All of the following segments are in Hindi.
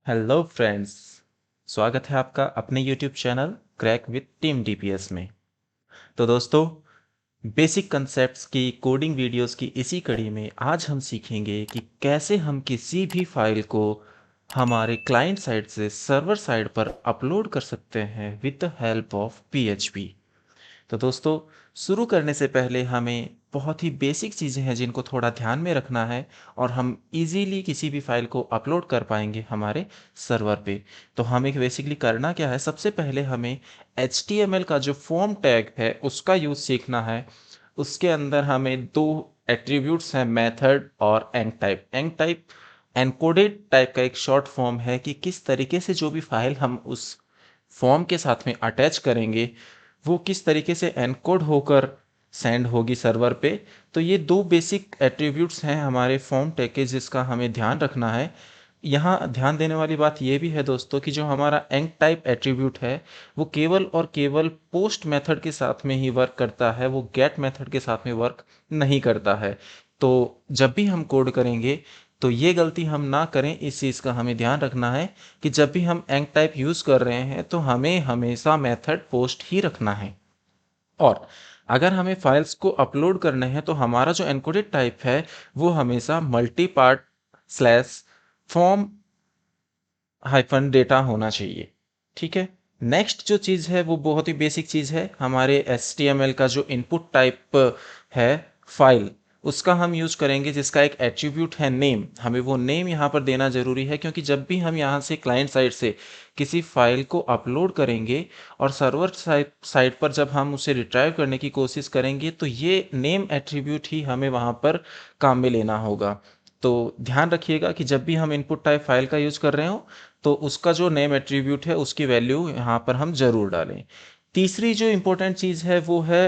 Hello friends. स्वागत है आपका अपने YouTube channel crack with team DPS में। तो दोस्तों, बेसिक कंसेप्ट्स की कोडिंग वीडियोस की इसी कड़ी में आज हम सीखेंगे कि कैसे हम किसी भी फाइल को हमारे क्लाइंट साइड से सर्वर साइड पर अपलोड कर सकते हैं with the help of PHP. तो दोस्तों, शुरू करने से पहले हमें बहुत ही बेसिक चीज़ें हैं जिनको थोड़ा ध्यान में रखना है और हम इजीली किसी भी फाइल को अपलोड कर पाएंगे हमारे सर्वर पे। तो हमें बेसिकली करना क्या है, सबसे पहले हमें HTML का जो फॉर्म टैग है उसका यूज़ सीखना है। उसके अंदर हमें दो एट्रीब्यूट्स हैं, मेथड और एंग टाइप। एंग टाइप एनकोडेड टाइप का एक शॉर्ट फॉर्म है कि किस तरीके से जो भी फाइल हम उस फॉर्म के साथ में अटैच करेंगे वो किस तरीके से एनकोड होकर सेंड होगी सर्वर पे। तो ये दो बेसिक एट्रीब्यूट्स हैं हमारे फॉर्म टैग के, जिसका हमें ध्यान रखना है। यहाँ ध्यान देने वाली बात ये भी है दोस्तों कि जो हमारा एंग टाइप एट्रीब्यूट है वो केवल और केवल पोस्ट मेथड के साथ में ही वर्क करता है, वो गेट मेथड के साथ में वर्क नहीं करता है। तो जब भी हम कोड करेंगे तो ये गलती हम ना करें, इस चीज़ का हमें ध्यान रखना है कि जब भी हम एंग टाइप यूज़ कर रहे हैं तो हमें हमेशा मेथड पोस्ट ही रखना है। और अगर हमें फाइल्स को अपलोड करने हैं तो हमारा जो एनकोडेड टाइप है वो हमेशा multi part slash form hyphen data होना चाहिए। ठीक है। नेक्स्ट जो चीज़ है वो बहुत ही बेसिक चीज़ है, हमारे HTML का जो इनपुट टाइप है फाइल, उसका हम यूज करेंगे जिसका एक एट्रीब्यूट है नेम। हमें वो नेम यहाँ पर देना जरूरी है क्योंकि जब भी हम यहाँ से क्लाइंट साइड से किसी फाइल को अपलोड करेंगे और सर्वर साइड पर जब हम उसे रिट्राइव करने की कोशिश करेंगे तो ये नेम एट्रीब्यूट ही हमें वहाँ पर काम में लेना होगा। तो ध्यान रखिएगा कि जब भी हम इनपुट टाइप फाइल का यूज कर रहे हो तो उसका जो नेम एट्रीब्यूट है उसकी वैल्यू यहाँ पर हम जरूर डालें। तीसरी जो इंपॉर्टेंट चीज़ है वो है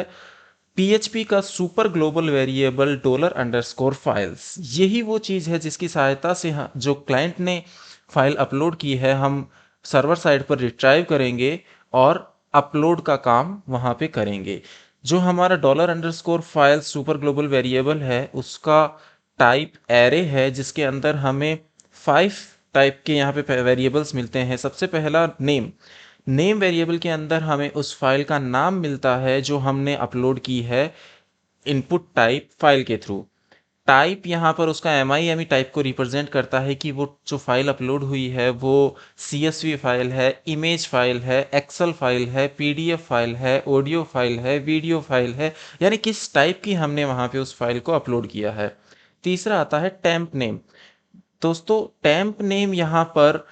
पीएचपी का सुपर ग्लोबल वेरिएबल $_ फाइल्स। यही वो चीज़ है जिसकी सहायता से जो क्लाइंट ने फाइल अपलोड की है हम सर्वर साइड पर रिट्राइव करेंगे और अपलोड का काम वहाँ पे करेंगे। जो हमारा $_ फाइल सुपर ग्लोबल वेरिएबल है उसका टाइप एरे है, जिसके अंदर हमें 5 टाइप के यहाँ पे वेरिएबल्स मिलते हैं। सबसे पहला नेम। नेम वेरिएबल के अंदर हमें उस फाइल का नाम मिलता है जो हमने अपलोड की है इनपुट टाइप फाइल के थ्रू। टाइप यहाँ पर उसका MIME टाइप को रिप्रेजेंट करता है कि वो जो फाइल अपलोड हुई है वो CSV फाइल है, इमेज फाइल है, एक्सेल फाइल है, PDF फाइल है, ऑडियो फाइल है, वीडियो फाइल है, यानी किस टाइप की हमने वहाँ पे उस फाइल को अपलोड किया है। तीसरा आता है टेम्प नेम। दोस्तों, टेम्प नेम यहाँ पर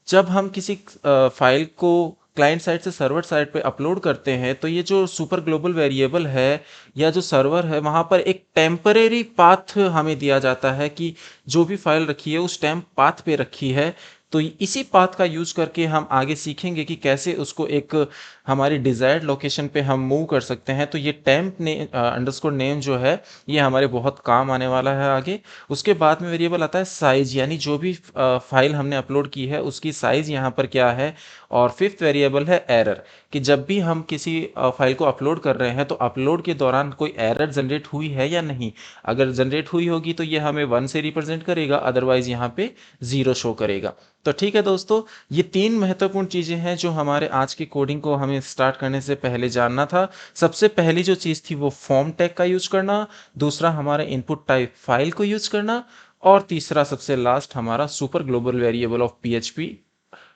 जब हम किसी फाइल को क्लाइंट साइड से सर्वर साइड पे अपलोड करते हैं तो ये जो सुपर ग्लोबल वेरिएबल है या जो सर्वर है वहाँ पर एक टेम्परेरी पाथ हमें दिया जाता है कि जो भी फाइल रखी है उस टेम्प पाथ पे रखी है। तो इसी पाथ का यूज करके हम आगे सीखेंगे कि कैसे उसको एक हमारी डिजायर्ड लोकेशन पे हम मूव कर सकते हैं। तो ये टेम्प ने अंडरस्कोर नेम जो है ये हमारे बहुत काम आने वाला है आगे। उसके बाद में वेरिएबल आता है साइज, यानी जो भी फाइल हमने अपलोड की है उसकी साइज यहाँ पर क्या है। और फिफ्थ वेरिएबल है एरर, कि जब भी हम किसी फाइल को अपलोड कर रहे हैं तो अपलोड के दौरान कोई एरर जनरेट हुई है या नहीं। अगर जनरेट हुई होगी तो ये हमें 1 से रिप्रेजेंट करेगा, अदरवाइज यहाँ पे 0 शो करेगा। तो ठीक है दोस्तों, ये तीन महत्वपूर्ण चीजें हैं जो हमारे आज की कोडिंग को हमें स्टार्ट करने से पहले जानना था। सबसे पहली जो चीज थी वो फॉर्म टैग का यूज करना, दूसरा हमारे इनपुट टाइप फाइल को यूज करना, और तीसरा सबसे लास्ट हमारा super global variable of PHP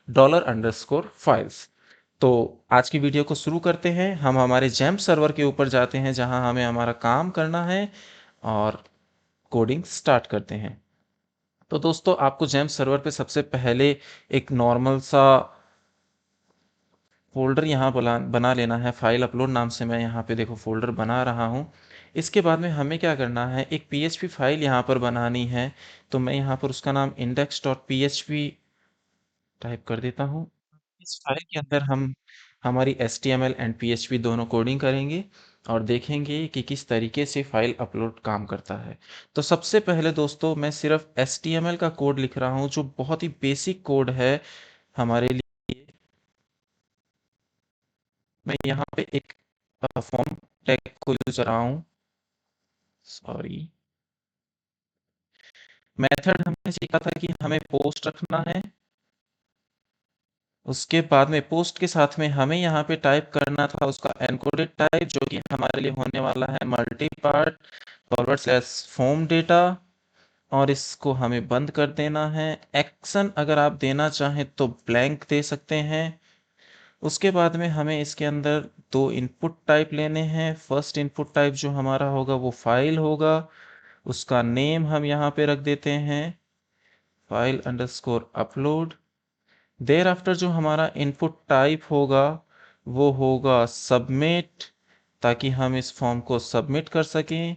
$_ files. तो आज की वीडियो को शुरू करते हैं। हम हमारे जैम्प सर्वर के ऊपर जाते हैं जहां हमें हमारा काम करना है और कोडिंग स्टार्ट करते हैं। तो दोस्तों, आपको जैम्प सर्वर पे सबसे पहले एक नॉर्मल सा फोल्डर यहाँ बना लेना है। फाइल अपलोड नाम से मैं यहाँ पे देखो फोल्डर बना रहा हूँ। इसके बाद में हमें क्या करना है, एक PHP फाइल यहाँ पर बनानी है। तो मैं यहाँ पर उसका नाम index.php टाइप कर देता हूँ। इस फाइल के अंदर हम हमारी HTML एंड PHP दोनों कोडिंग करेंगे और देखेंगे कि किस तरीके से फाइल अपलोड काम करता है। तो सबसे पहले दोस्तों मैं सिर्फ HTML का कोड लिख रहा हूँ जो बहुत ही बेसिक कोड है हमारे लिए। मैं यहाँ पे एक फॉर्म टैग को यूज कर रहा हूँ। सॉरी, मेथड हमने सीखा था कि हमें पोस्ट रखना है उसके बाद में पोस्ट के साथ में हमें यहाँ पे टाइप करना था उसका एनकोडेड टाइप, जो कि हमारे लिए होने वाला है multi part forward slash form data, और इसको हमें बंद कर देना है। एक्शन अगर आप देना चाहें तो ब्लैंक दे सकते हैं। उसके बाद में हमें इसके अंदर दो इनपुट टाइप लेने हैं। फर्स्ट इनपुट टाइप जो हमारा होगा वो फाइल होगा, उसका नेम हम यहाँ पे रख देते हैं file underscore upload. There after जो हमारा इनपुट टाइप होगा वो होगा सबमिट, ताकि हम इस फॉर्म को सबमिट कर सकें।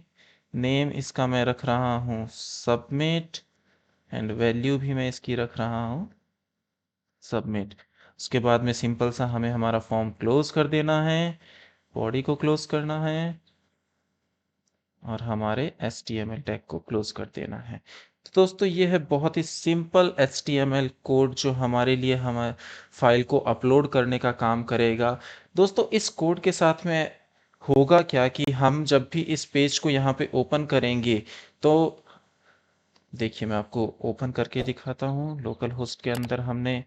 नेम इसका मैं रख रहा हूँ सबमिट, एंड वैल्यू भी मैं इसकी रख रहा हूँ सबमिट। उसके बाद में सिंपल सा हमें हमारा फॉर्म क्लोज कर देना है, बॉडी को क्लोज करना है और हमारे HTML टैग को क्लोज कर देना है। तो दोस्तों ये है बहुत ही सिंपल HTML कोड जो हमारे लिए हमारे फाइल को अपलोड करने का काम करेगा। दोस्तों इस कोड के साथ में होगा क्या कि हम जब भी इस पेज को यहाँ पे ओपन करेंगे तो देखिए मैं आपको ओपन करके दिखाता हूँ। लोकल होस्ट के अंदर हमने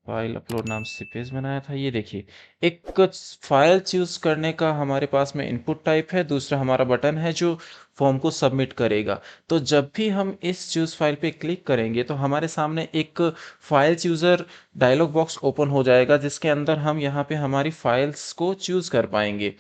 फाइल अपलोड नाम से पेज बनाया था। ये देखिए एक फाइल चूज करने का हमारे पास में इनपुट टाइप है, दूसरा हमारा बटन है जो फॉर्म को सबमिट करेगा। तो जब भी हम इस चूज फाइल पे क्लिक करेंगे तो हमारे सामने एक file chooser dialog box open हो जाएगा, जिसके अंदर हम यहाँ पे हमारी फाइल्स को चूज कर पाएंगे।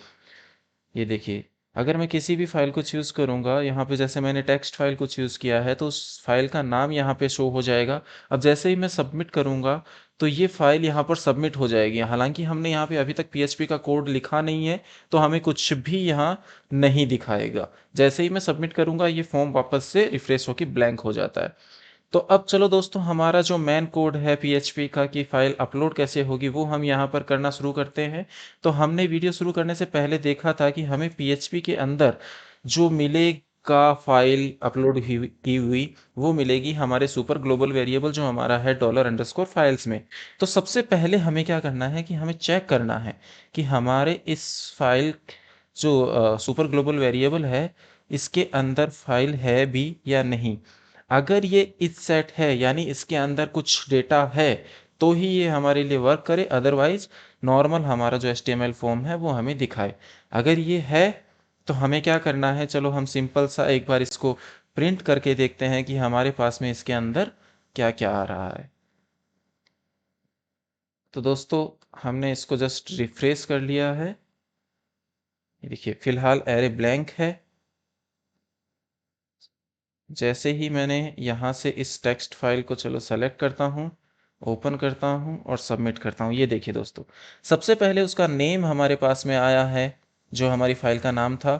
ये देखिए अगर मैं किसी भी फाइल को चूज़ करूँगा यहाँ पे, जैसे मैंने टेक्स्ट फाइल को चूज़ किया है तो उस फाइल का नाम यहाँ पे शो हो जाएगा। अब जैसे ही मैं सबमिट करूँगा तो ये फाइल यहाँ पर सबमिट हो जाएगी। हालांकि हमने यहाँ पे अभी तक PHP का कोड लिखा नहीं है तो हमें कुछ भी यहाँ नहीं दिखाएगा। जैसे ही मैं सबमिट करूँगा ये फॉर्म वापस से रिफ्रेश होकर ब्लैंक हो जाता है। तो अब चलो दोस्तों हमारा जो मेन कोड है PHP का कि फाइल अपलोड कैसे होगी वो हम यहाँ पर करना शुरू करते हैं। तो हमने वीडियो शुरू करने से पहले देखा था कि हमें PHP के अंदर जो मिलेगा फाइल अपलोड की हुई वो मिलेगी हमारे सुपर ग्लोबल वेरिएबल जो हमारा है $_ में। तो सबसे पहले हमें क्या करना है कि हमें चेक करना है कि हमारे इस फाइल जो सुपर ग्लोबल वेरिएबल है इसके अंदर फाइल है भी या नहीं। अगर ये इस सेट है यानी इसके अंदर कुछ डेटा है तो ही ये हमारे लिए वर्क करे, अदरवाइज नॉर्मल हमारा जो HTML फॉर्म है वो हमें दिखाए। अगर ये है तो हमें क्या करना है, चलो हम सिंपल सा एक बार इसको प्रिंट करके देखते हैं कि हमारे पास में इसके अंदर क्या क्या आ रहा है। तो दोस्तों हमने इसको जस्ट रिफ्रेश कर लिया है। ये देखिए फिलहाल एरे ब्लैंक है। जैसे ही मैंने यहाँ से इस टेक्स्ट फाइल को चलो सेलेक्ट करता हूँ, ओपन करता हूँ और सबमिट करता हूँ, ये देखिए दोस्तों सबसे पहले उसका नेम हमारे पास में आया है जो हमारी फाइल का नाम था।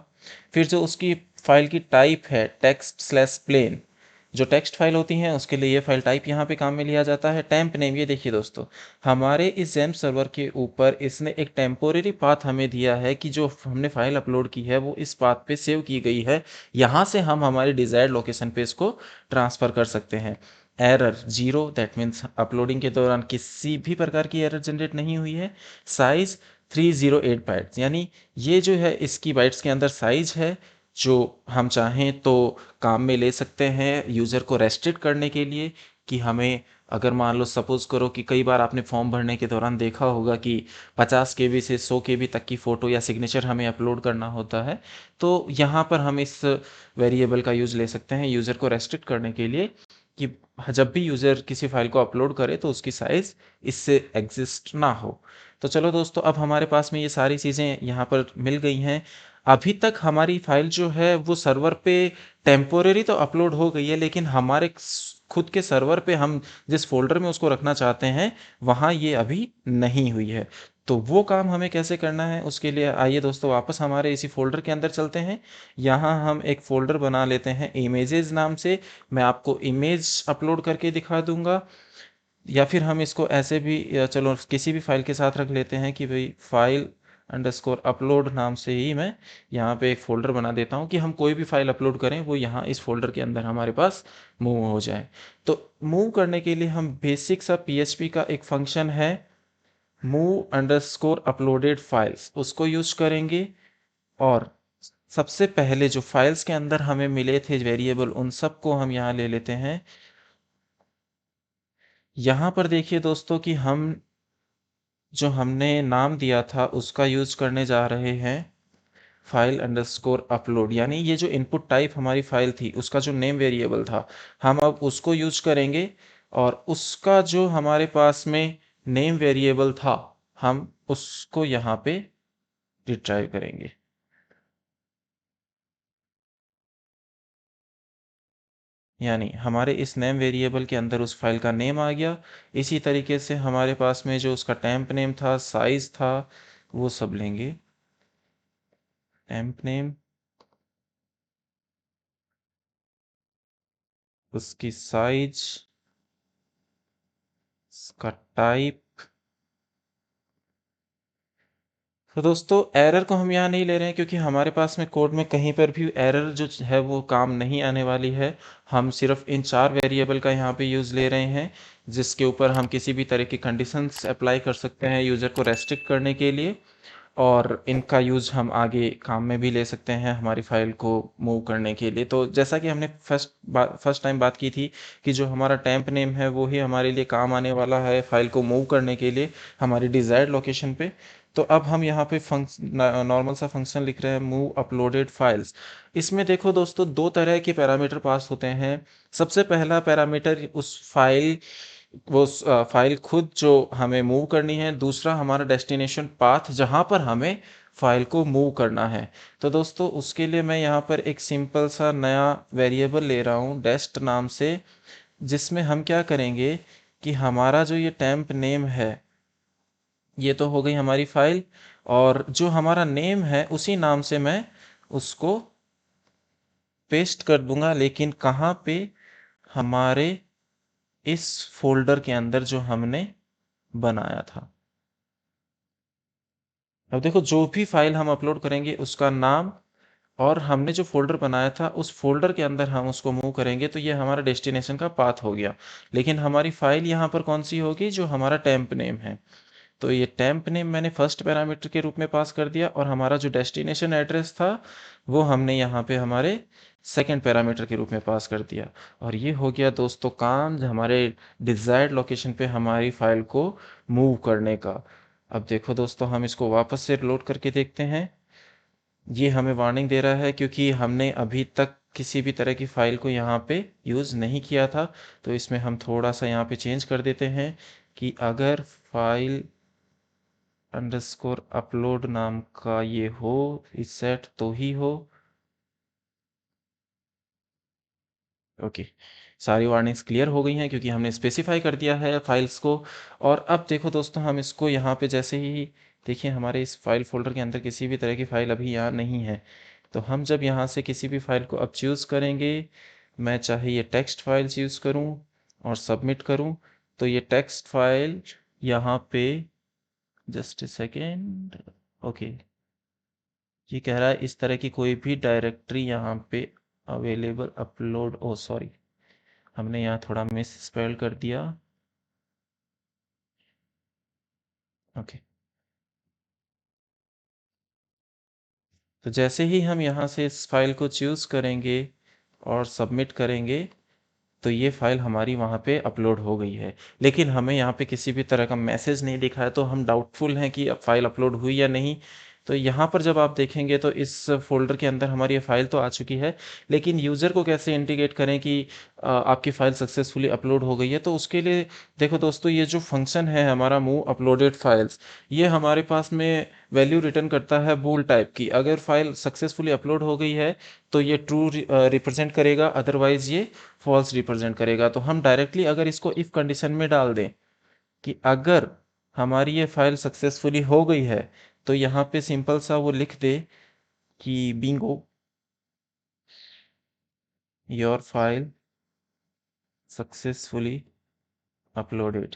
फिर जो उसकी फाइल की टाइप है टेक्स्ट स्लैश प्लेन, जो टेक्स्ट फाइल होती हैं उसके लिए ये फाइल टाइप यहाँ पे काम में लिया जाता है। टेम्प नेम, ये देखिए दोस्तों हमारे इस जेम सर्वर के ऊपर इसने एक टेम्पोरेरी पाथ हमें दिया है कि जो हमने फाइल अपलोड की है वो इस पाथ पे सेव की गई है। यहाँ से हम हमारी डिजायर्ड लोकेशन पे इसको ट्रांसफर कर सकते हैं। एरर 0, दैट मीन्स अपलोडिंग के दौरान किसी भी प्रकार की एरर जनरेट नहीं हुई है। साइज 308 बाइट्स, यानी ये जो है इसकी बाइट्स के अंदर साइज है जो हम चाहें तो काम में ले सकते हैं यूज़र को रेस्ट्रिक्ट करने के लिए। कि हमें अगर मान लो सपोज करो कि कई बार आपने फॉर्म भरने के दौरान देखा होगा कि 50 KB से 100 KB तक की फ़ोटो या सिग्नेचर हमें अपलोड करना होता है, तो यहाँ पर हम इस वेरिएबल का यूज़ ले सकते हैं यूज़र को रेस्ट्रिक्ट करने के लिए कि जब भी यूज़र किसी फाइल को अपलोड करे तो उसकी साइज़ इससे एग्जिस्ट ना हो। तो चलो दोस्तों अब हमारे पास में ये सारी चीज़ें यहाँ पर मिल गई हैं। अभी तक हमारी फाइल जो है वो सर्वर पे टेम्पोरेरी तो अपलोड हो गई है, लेकिन हमारे खुद के सर्वर पे हम जिस फोल्डर में उसको रखना चाहते हैं वहाँ ये अभी नहीं हुई है। तो वो काम हमें कैसे करना है उसके लिए आइए दोस्तों वापस हमारे इसी फोल्डर के अंदर चलते हैं। यहाँ हम एक फोल्डर बना लेते हैं इमेजेस नाम से। मैं आपको इमेज अपलोड करके दिखा दूंगा, या फिर हम इसको ऐसे भी चलो किसी भी फाइल के साथ रख लेते हैं कि भाई फाइल अंडरस्कोर अपलोड नाम से ही मैं यहाँ पे एक फ़ोल्डर बना देता हूँ कि हम कोई भी फाइल अपलोड करें वो यहाँ इस फोल्डर के अंदर हमारे पास मूव हो जाए। तो मूव करने के लिए हम बेसिक सा PHP का एक फंक्शन है मूव अंडरस्कोर अपलोडेड फाइल्स, उसको यूज करेंगे। और सबसे पहले जो फाइल्स के अंदर हमें मिले थे वेरिएबल उन सबको हम यहाँ ले लेते हैं। यहाँ पर देखिए दोस्तों कि हम जो हमने नाम दिया था उसका यूज करने जा रहे हैं फाइल अंडरस्कोर अपलोड, यानी ये जो इनपुट टाइप हमारी फाइल थी उसका जो नेम वेरिएबल था हम अब उसको यूज करेंगे, और उसका जो हमारे पास में नेम वेरिएबल था हम उसको यहाँ पे रिट्राइव करेंगे। यानी हमारे इस नेम वेरिएबल के अंदर उस फाइल का नेम आ गया। इसी तरीके से हमारे पास में जो उसका टेम्प नेम था, साइज था, वो सब लेंगे। टेम्प नेम, उसकी साइज, उसका टाइप। तो दोस्तों एरर को हम यहाँ नहीं ले रहे हैं क्योंकि हमारे पास में कोड में कहीं पर भी एरर जो है वो काम नहीं आने वाली है। हम सिर्फ इन 4 वेरिएबल का यहाँ पे यूज़ ले रहे हैं, जिसके ऊपर हम किसी भी तरह की कंडीशंस अप्लाई कर सकते हैं यूज़र को रेस्ट्रिक्ट करने के लिए, और इनका यूज़ हम आगे काम में भी ले सकते हैं हमारी फ़ाइल को मूव करने के लिए। तो जैसा कि हमने फर्स्ट टाइम बात की थी कि जो हमारा टेम्प नेम है वो ही हमारे लिए काम आने वाला है फ़ाइल को मूव करने के लिए हमारी डिज़ायर्ड लोकेशन पे। तो अब हम यहाँ पे नॉर्मल सा फंक्शन लिख रहे हैं, मूव अपलोडेड फाइल्स। इसमें देखो दोस्तों दो तरह के पैरामीटर पास होते हैं। सबसे पहला पैरामीटर उस फाइल, फाइल खुद जो हमें मूव करनी है, दूसरा हमारा डेस्टिनेशन पाथ जहाँ पर हमें फाइल को मूव करना है। तो दोस्तों उसके लिए मैं यहाँ पर एक सिंपल सा नया वेरिएबल ले रहा हूँ डेस्ट नाम से, जिसमें हम क्या करेंगे कि हमारा जो ये टेम्प नेम है ये तो हो गई हमारी फाइल, और जो हमारा नेम है उसी नाम से मैं उसको पेस्ट कर दूंगा, लेकिन कहाँ पे, हमारे इस फोल्डर के अंदर जो हमने बनाया था। अब देखो जो भी फाइल हम अपलोड करेंगे उसका नाम, और हमने जो फ़ोल्डर बनाया था उस फ़ोल्डर के अंदर हम उसको मूव करेंगे, तो ये हमारा डेस्टिनेशन का पाथ हो गया। लेकिन हमारी फ़ाइल यहाँ पर कौन-सी होगी, जो हमारा टेम्प नेम है। तो ये टेम्प नेम मैंने फर्स्ट पैरामीटर के रूप में पास कर दिया, और हमारा जो डेस्टिनेशन एड्रेस था वो हमने यहाँ पे हमारे सेकंड पैरामीटर के रूप में पास कर दिया। और ये हो गया दोस्तों काम हमारे डिज़ायर्ड लोकेशन पे हमारी फ़ाइल को मूव करने का। अब देखो दोस्तों हम इसको वापस से लोड करके देखते हैं। ये हमें वार्निंग दे रहा है क्योंकि हमने अभी तक किसी भी तरह की फ़ाइल को यहाँ पे यूज़ नहीं किया था। तो इसमें हम थोड़ा सा यहाँ पे चेंज कर देते हैं कि अगर फाइल अंडरस्कोर अपलोड नाम का ये हो इस सेट तो ही हो। ओके, सारी वार्निंग्स क्लियर हो गई हैं क्योंकि हमने स्पेसिफाई कर दिया है फाइल्स को। और अब देखो दोस्तों हम इसको यहाँ पे जैसे ही, देखिए हमारे इस फाइल फोल्डर के अंदर किसी भी तरह की फाइल अभी यहाँ नहीं है। तो हम जब यहाँ से किसी भी फाइल को अब चूज़ करेंगे, मैं चाहे ये टेक्स्ट फाइल चूज़ करूँ और सबमिट करूँ, तो ये टेक्स्ट फाइल यहाँ पे, जस्ट ए सेकेंड, ओके, ये कह रहा है इस तरह की कोई भी डायरेक्टरी यहाँ पे अवेलेबल अपलोड, ओ सॉरी, हमने यहाँ थोड़ा मिस स्पेल कर दिया। ओके, तो जैसे ही हम यहाँ से इस फाइल को चूज़ करेंगे और सबमिट करेंगे, तो ये फाइल हमारी वहाँ पे अपलोड हो गई है। लेकिन हमें यहाँ पे किसी भी तरह का मैसेज नहीं दिखा है, तो हम डाउटफुल हैं कि अब फाइल अपलोड हुई या नहीं। तो यहाँ पर जब आप देखेंगे तो इस फ़ोल्डर के अंदर हमारी ये फ़ाइल तो आ चुकी है, लेकिन यूज़र को कैसे इंडिकेट करें कि आपकी फ़ाइल सक्सेसफुली अपलोड हो गई है। तो उसके लिए देखो दोस्तों ये जो फंक्शन है हमारा मूव अपलोडेड फाइल्स, ये हमारे पास में वैल्यू रिटर्न करता है बूल टाइप की। अगर फाइल सक्सेसफुली अपलोड हो गई है तो ये ट्रू रिप्रेजेंट करेगा, अदरवाइज ये फॉल्स रिप्रेजेंट करेगा। तो हम डायरेक्टली अगर इसको इफ कंडीशन में डाल दें कि अगर हमारी ये फाइल सक्सेसफुली हो गई है, तो यहाँ पे सिंपल सा वो लिख दे कि bingo, your file successfully uploaded.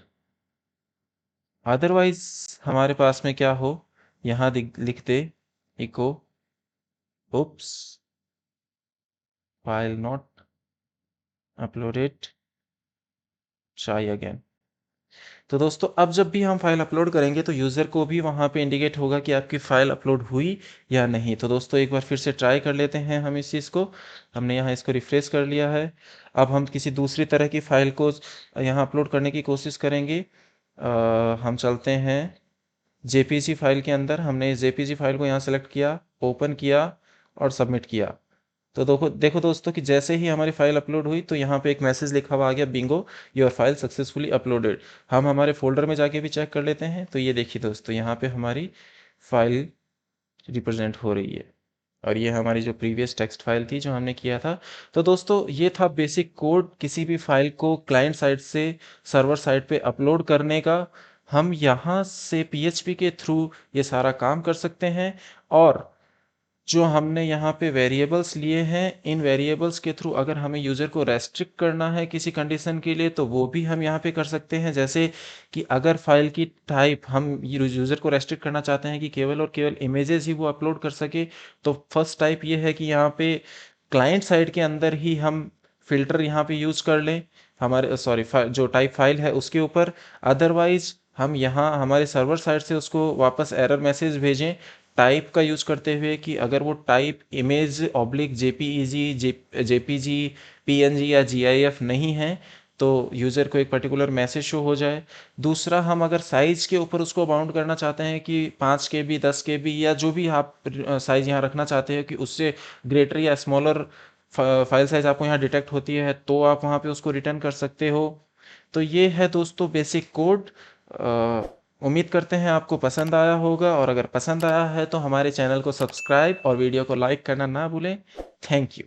Otherwise हमारे पास में क्या हो, यहाँ लिख दे इको oops, file not uploaded, try again. तो दोस्तों अब जब भी हम फाइल अपलोड करेंगे तो यूज़र को भी वहाँ पे इंडिकेट होगा कि आपकी फ़ाइल अपलोड हुई या नहीं। तो दोस्तों एक बार फिर से ट्राई कर लेते हैं हम इस चीज़ को। हमने यहाँ इसको रिफ्रेश कर लिया है। अब हम किसी दूसरी तरह की फ़ाइल को यहाँ अपलोड करने की कोशिश करेंगे। हम चलते हैं जेपीजी फाइल के अंदर। हमने इस जेपीजी फाइल को यहाँ सेलेक्ट किया, ओपन किया और सबमिट किया। तो देखो देखो दोस्तों कि जैसे ही हमारी फाइल अपलोड हुई तो यहाँ पे एक मैसेज लिखा हुआ आ गया, Bingo your file successfully uploaded. हम हमारे फोल्डर में जाके भी चेक कर लेते हैं। तो ये देखिए दोस्तों, यहाँ पे हमारी फाइल रिप्रेजेंट हो रही है और ये हमारी जो प्रीवियस टेक्स्ट फाइल थी जो हमने किया था। तो दोस्तों ये था बेसिक कोड किसी भी फाइल को क्लाइंट साइड से सर्वर साइड पे अपलोड करने का। हम यहाँ से पीएचपी के थ्रू ये सारा काम कर सकते हैं। और जो हमने यहाँ पे वेरिएबल्स लिए हैं, इन वेरिएबल्स के थ्रू अगर हमें यूज़र को रेस्ट्रिक्ट करना है किसी कंडीशन के लिए तो वो भी हम यहाँ पे कर सकते हैं। जैसे कि अगर फाइल की टाइप हम यूज़र को रेस्ट्रिक्ट करना चाहते हैं कि केवल और केवल इमेजेस ही वो अपलोड कर सके, तो फर्स्ट टाइप ये है कि यहाँ पे क्लाइंट साइड के अंदर ही हम फिल्टर यहाँ पे यूज़ कर लें हमारे जो टाइप फाइल है उसके ऊपर। अदरवाइज हम यहाँ हमारे सर्वर साइड से उसको वापस एरर मैसेज भेजें टाइप का यूज़ करते हुए कि अगर वो type image oblique JPEG JPG PNG या जीआईएफ नहीं है तो यूज़र को एक पर्टिकुलर मैसेज शो हो जाए। दूसरा, हम अगर साइज़ के ऊपर उसको बाउंड करना चाहते हैं कि 5 KB 10 KB या जो भी आप साइज़ यहाँ रखना चाहते हैं कि उससे ग्रेटर या स्मॉलर फाइल साइज़ आपको यहाँ डिटेक्ट होती है तो आप वहाँ पे उसको रिटर्न कर सकते हो। तो ये है दोस्तों बेसिक कोड। उम्मीद करते हैं आपको पसंद आया होगा, और अगर पसंद आया है तो हमारे चैनल को सब्सक्राइब और वीडियो को लाइक करना ना भूलें। Thank you.